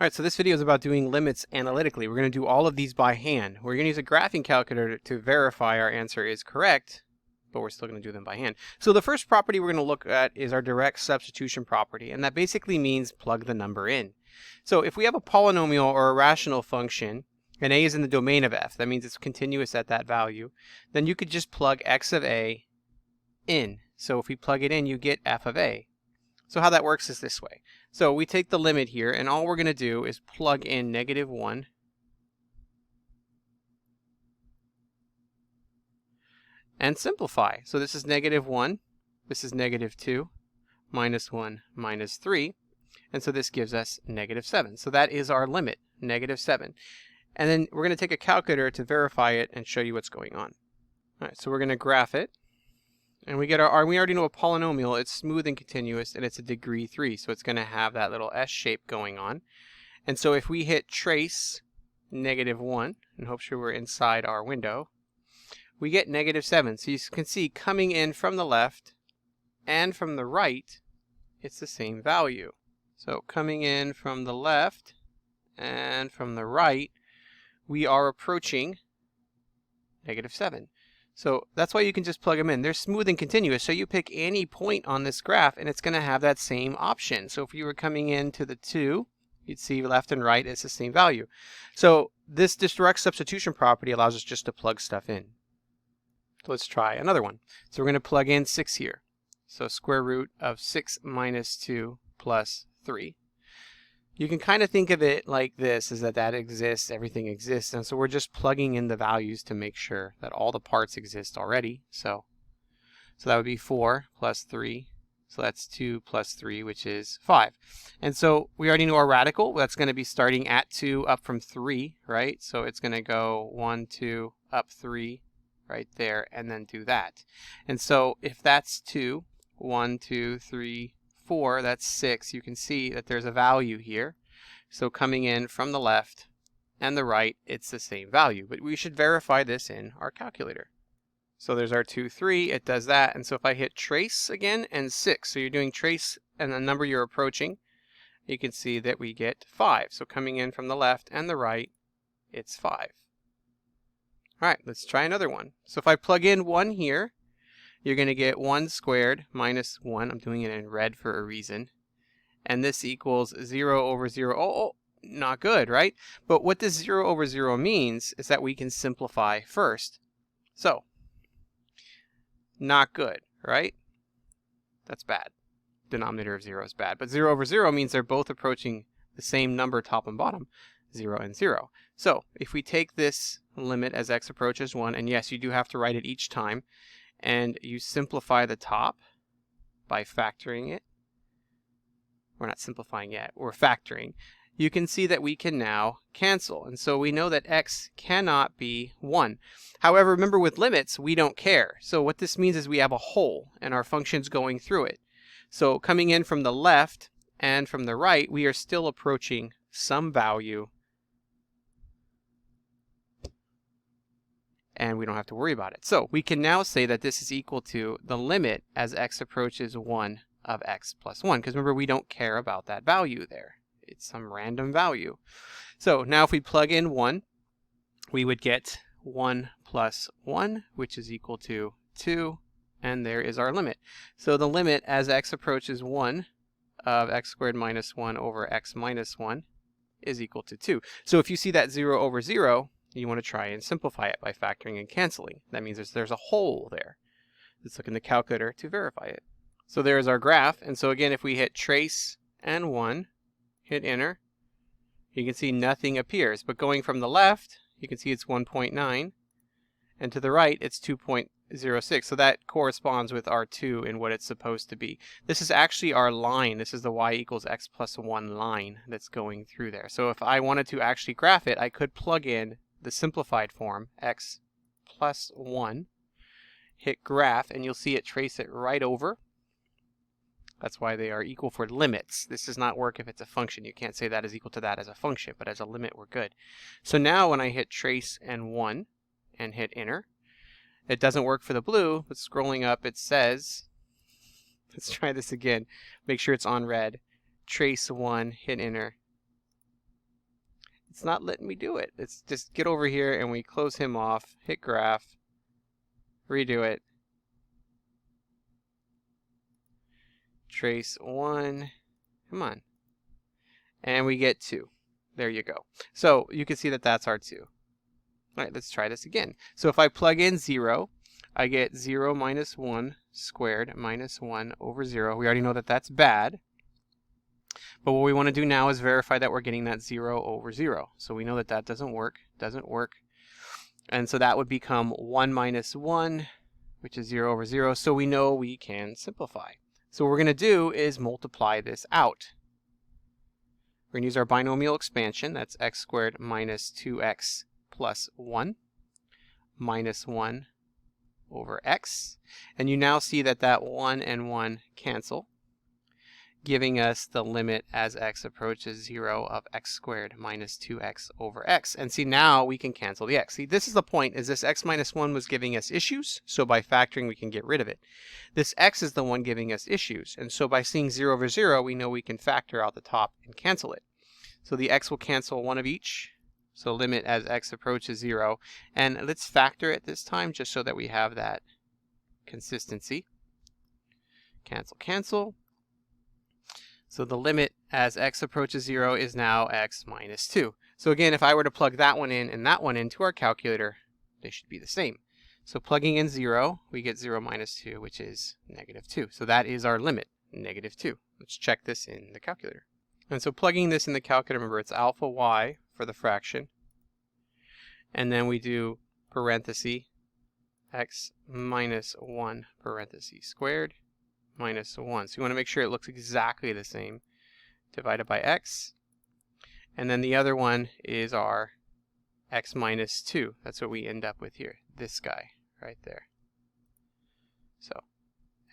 All right, so this video is about doing limits analytically. We're going to do all of these by hand. We're going to use a graphing calculator to verify our answer is correct, but we're still going to do them by hand. So the first property we're going to look at is our direct substitution property, and that basically means plug the number in. So if we have a polynomial or a rational function, and a is in the domain of f, that means it's continuous at that value, then you could just plug x of a in. So if we plug it in, you get f of a. So how that works is this way. So we take the limit here, and all we're going to do is plug in -1 and simplify. So this is -1, this is -2, -1, -3, and so this gives us -7. So that is our limit, -7. And then we're going to take a calculator to verify it and show you what's going on. All right, so we're going to graph it. And we get we already know a polynomial, it's smooth and continuous, and it's a degree 3, so it's going to have that little S shape going on. And so if we hit trace -1, and hope sure we're inside our window, we get -7. So you can see coming in from the left and from the right, it's the same value. So coming in from the left and from the right, we are approaching -7. So that's why you can just plug them in. They're smooth and continuous, so you pick any point on this graph and it's going to have that same option. So if you were coming into the 2, you'd see left and right, it's the same value. So this direct substitution property allows us just to plug stuff in. So let's try another one. So we're going to plug in 6 here. So square root of 6 minus 2 plus 3. You can kind of think of it like this, is that exists, everything exists, and so we're just plugging in the values to make sure that all the parts exist already. So that would be 4 plus 3, so that's 2 plus 3, which is 5. And so we already know our radical, that's going to be starting at 2 up from 3, right? So it's going to go 1, 2, up 3, right there, and then do that. And so if that's 2, 1, 2, 3, 4, that's 6. You can see that there's a value here. So coming in from the left and the right, it's the same value. But we should verify this in our calculator. So there's our 2, 3. It does that. And so if I hit trace again and 6, so you're doing trace and the number you're approaching, you can see that we get 5. So coming in from the left and the right, it's 5. All right, let's try another one. So if I plug in 1 here, you're going to get 1 squared minus 1. I'm doing it in red for a reason. And this equals 0 over 0. Oh, not good, right? But what this 0 over 0 means is that we can simplify first. So, not good, right? That's bad. Denominator of 0 is bad. But 0 over 0 means they're both approaching the same number top and bottom, 0 and 0. So, if we take this limit as x approaches 1, and yes, you do have to write it each time, and you simplify the top by factoring it. We're not simplifying yet, we're factoring. You can see that we can now cancel. And so we know that x cannot be 1. However, remember with limits, we don't care. So what this means is we have a hole and our function's going through it. So coming in from the left and from the right, we are still approaching some value. And we don't have to worry about it. So we can now say that this is equal to the limit as x approaches 1 of x plus 1. Because remember, we don't care about that value there. It's some random value. So now if we plug in 1, we would get 1 plus 1, which is equal to 2. And there is our limit. So the limit as x approaches 1 of x squared minus 1 over x minus 1 is equal to 2. So if you see that 0 over 0, you want to try and simplify it by factoring and canceling. That means there's a hole there. Let's look in the calculator to verify it. So there's our graph. And so again, if we hit trace and 1, hit enter, you can see nothing appears. But going from the left, you can see it's 1.9. And to the right, it's 2.06. So that corresponds with our 2 in what it's supposed to be. This is actually our line. This is the y equals x plus 1 line that's going through there. So if I wanted to actually graph it, I could plug in the simplified form, x plus 1, hit graph, and you'll see it trace it right over. That's why they are equal for limits. This does not work if it's a function. You can't say that is equal to that as a function, but as a limit, we're good. So now when I hit trace and 1 and hit enter, it doesn't work for the blue, but scrolling up it says, let's try this again, make sure it's on red, trace 1, hit enter, It's not letting me do it. It's just get over here and we close him off, hit graph, redo it. Trace 1, come on. And we get 2. There you go. So you can see that that's our 2. All right, let's try this again. So if I plug in 0, I get 0 minus 1 squared minus 1 over 0. We already know that that's bad. But what we want to do now is verify that we're getting that 0 over 0. So we know that that doesn't work. And so that would become 1 minus 1, which is 0 over 0. So we know we can simplify. So what we're going to do is multiply this out. We're going to use our binomial expansion. That's x squared minus 2x plus 1 minus 1 over x. And you now see that that 1 and 1 cancel, giving us the limit as x approaches 0 of x squared minus 2x over x. And see, now we can cancel the x. See, this is the point, is this x minus 1 was giving us issues, so by factoring we can get rid of it. This x is the one giving us issues, and so by seeing 0 over 0, we know we can factor out the top and cancel it. So the x will cancel one of each, so limit as x approaches 0. And let's factor it this time just so that we have that consistency. Cancel, cancel. So the limit as x approaches 0 is now x minus 2. So again, if I were to plug that one in and that one into our calculator, they should be the same. So plugging in 0, we get 0 minus 2, which is negative 2. So that is our limit, negative 2. Let's check this in the calculator. And so plugging this in the calculator, remember it's alpha y for the fraction. And then we do parenthesis x minus 1 parenthesis squared minus 1. So you want to make sure it looks exactly the same. Divided by x. And then the other one is our x minus 2. That's what we end up with here. This guy right there. So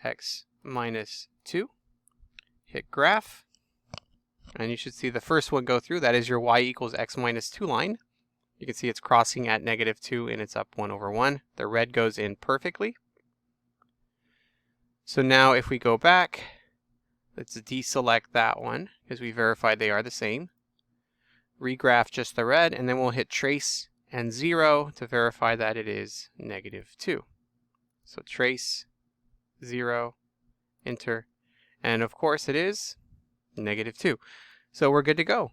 x minus 2. Hit graph. And you should see the first one go through. That is your y equals x minus 2 line. You can see it's crossing at negative 2 and it's up 1 over 1. The red goes in perfectly. So now if we go back, let's deselect that one because we verified they are the same. Regraph just the red, and then we'll hit trace and 0 to verify that it is negative 2. So trace, 0, enter, and of course it is negative 2. So we're good to go.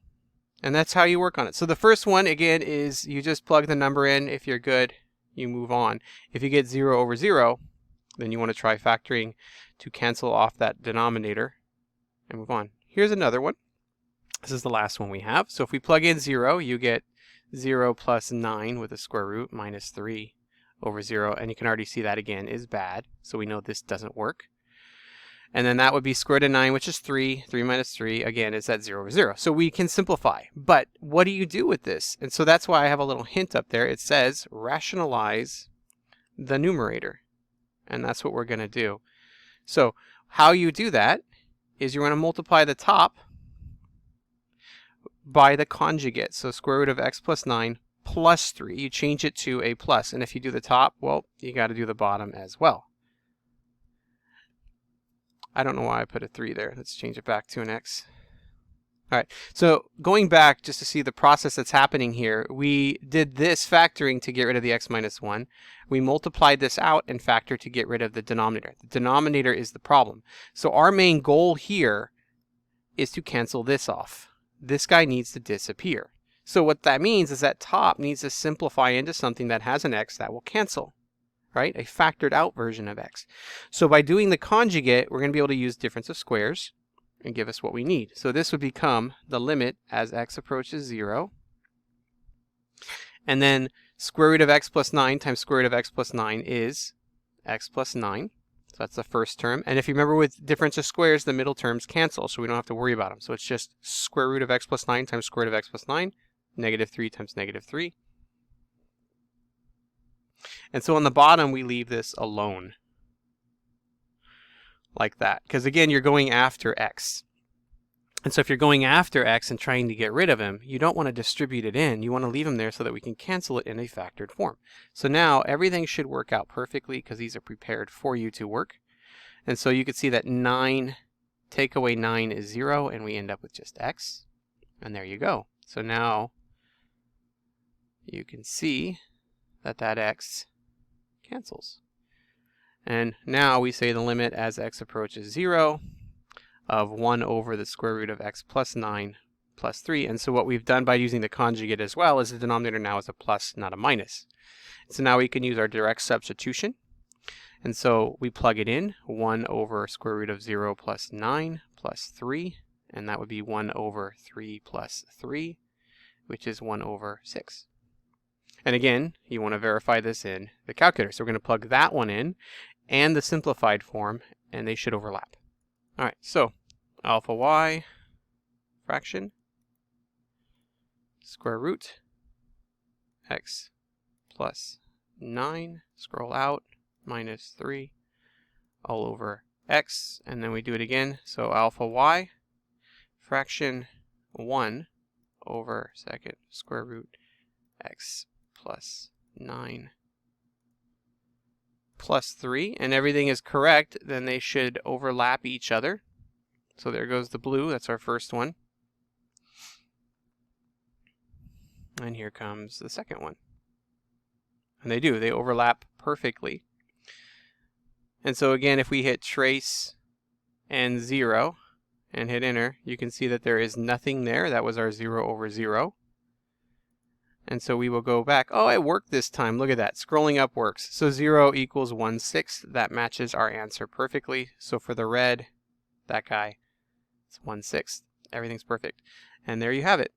And that's how you work on it. So the first one, again, is you just plug the number in. If you're good, you move on. If you get 0 over 0, then you want to try factoring to cancel off that denominator and move on. Here's another one. This is the last one we have. So if we plug in 0, you get 0 plus 9 with a square root minus 3 over 0. And you can already see that again is bad. So we know this doesn't work. And then that would be square root of 9, which is 3. 3 minus 3, again, is at 0 over 0. So we can simplify. But what do you do with this? And so that's why I have a little hint up there. It says rationalize the numerator. And that's what we're going to do. So how you do that is you're going to multiply the top by the conjugate. So square root of x plus 9 plus 3. You change it to a plus. And if you do the top, well, you got to do the bottom as well. I don't know why I put a 3 there. Let's change it back to an x. All right, so going back just to see the process that's happening here, we did this factoring to get rid of the x minus 1. We multiplied this out and factored to get rid of the denominator. The denominator is the problem. So our main goal here is to cancel this off. This guy needs to disappear. So what that means is that top needs to simplify into something that has an x that will cancel, right? A factored out version of x. So by doing the conjugate, we're going to be able to use difference of squares and give us what we need. So this would become the limit as x approaches 0. And then square root of x plus 9 times square root of x plus 9 is x plus 9. So that's the first term. And if you remember with difference of squares, the middle terms cancel, so we don't have to worry about them. So it's just square root of x plus 9 times square root of x plus 9, negative 3 times negative 3. And so on the bottom, we leave this alone. Like that. Because again, you're going after x. And so if you're going after x and trying to get rid of him, you don't want to distribute it in. You want to leave him there so that we can cancel it in a factored form. So now everything should work out perfectly because these are prepared for you to work. And so you can see that 9, take away 9 is 0, and we end up with just x. And there you go. So now you can see that that x cancels. And now we say the limit as x approaches 0 of 1 over the square root of x plus 9 plus 3. And so what we've done by using the conjugate as well is the denominator now is a plus, not a minus. So now we can use our direct substitution. And so we plug it in, 1 over square root of 0 plus 9 plus 3. And that would be 1 over 3 plus 3, which is 1 over 6. And again, you want to verify this in the calculator. So we're going to plug that one in and the simplified form, and they should overlap. All right, so alpha y fraction square root x plus 9, scroll out, minus 3 all over x, and then we do it again. So alpha y fraction 1 over second square root x plus 9 plus 3, and everything is correct, then they should overlap each other. So there goes the blue, that's our first one. And here comes the second one. And they do, they overlap perfectly. And so again, if we hit trace and 0 and hit enter, you can see that there is nothing there. That was our 0 over 0. And so we will go back. Oh, it worked this time. Look at that. Scrolling up works. So 0 equals 1/6. That matches our answer perfectly. So for the red, that guy, it's 1/6. Everything's perfect. And there you have it.